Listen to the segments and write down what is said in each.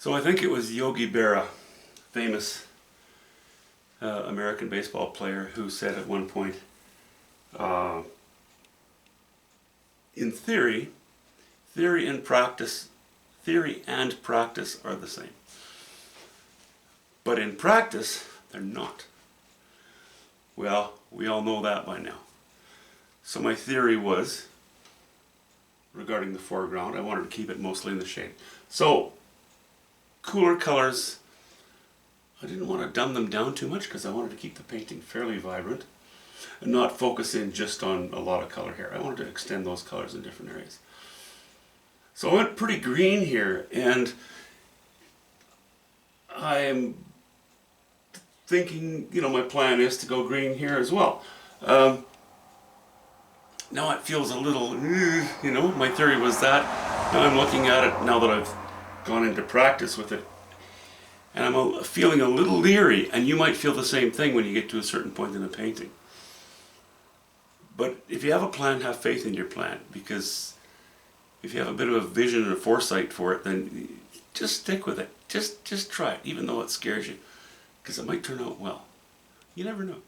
So I think it was Yogi Berra, famous American baseball player, who said at one point, uh, in theory and practice are the same. But in practice, they're not. Well, we all know that by now. So my theory was, regarding the foreground, I wanted to keep it mostly in the shade. So, cooler colors, I didn't want to dumb them down too much because I wanted to keep the painting fairly vibrant and not focus in just on a lot of color here. I wanted to extend those colors in different areas. So I went pretty green here, and I'm thinking, my plan is to go green here as well. Now it feels a little, my theory was that. Now I'm looking at it now that I've gone into practice with it, and I'm feeling a little leery, and you might feel the same thing when you get to a certain point in a painting. But if you have a plan, have faith in your plan, because if you have a bit of a vision and a foresight for it, then just stick with it. Just try it, even though it scares you, because it might turn out well. You never know.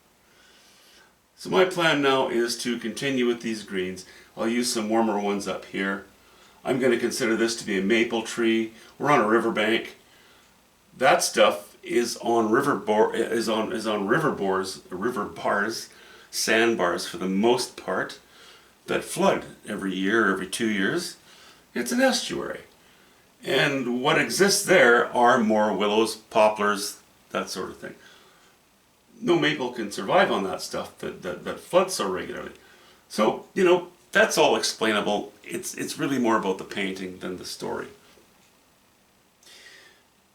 So my plan now is to continue with these greens. I'll use some warmer ones up here. I'm going to consider this to be a maple tree. We're on a riverbank. That stuff is on river bars, sandbars for the most part, that flood every year, every 2 years. It's an estuary. And what exists there are more willows, poplars, that sort of thing. No maple can survive on that stuff that floods so regularly. So, that's all explainable. It's really more about the painting than the story.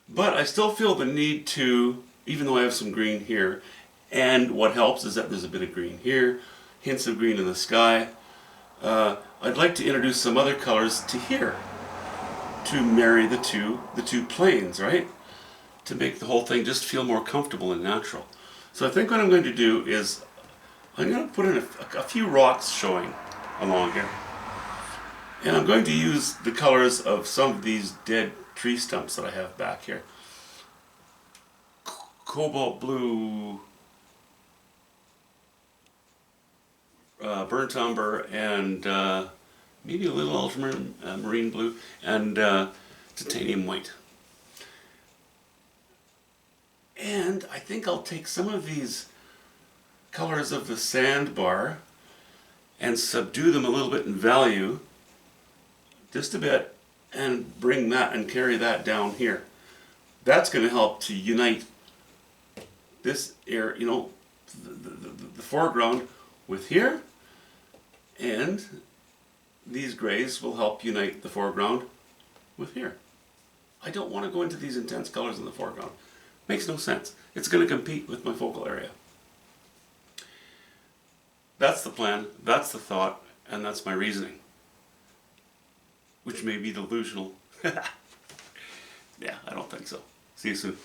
But I still feel the need to, even though I have some green here, and what helps is that there's a bit of green here, hints of green in the sky. I'd like to introduce some other colors to here, to marry the two planes, right? To make the whole thing just feel more comfortable and natural. So I think what I'm going to do is I'm going to put in a few rocks showing along here. And I'm going to use the colors of some of these dead tree stumps that I have back here. Cobalt blue, burnt umber, and maybe a little ultramarine blue, and titanium white. And I think I'll take some of these colors of the sandbar and subdue them a little bit in value, just a bit, and bring that and carry that down here. That's going to help to unite this area, the foreground with here, and these grays will help unite the foreground with here. I don't want to go into these intense colors in the foreground. Makes no sense. It's going to compete with my focal area. That's the plan, that's the thought, and that's my reasoning. Which may be delusional. Yeah, I don't think so. See you soon.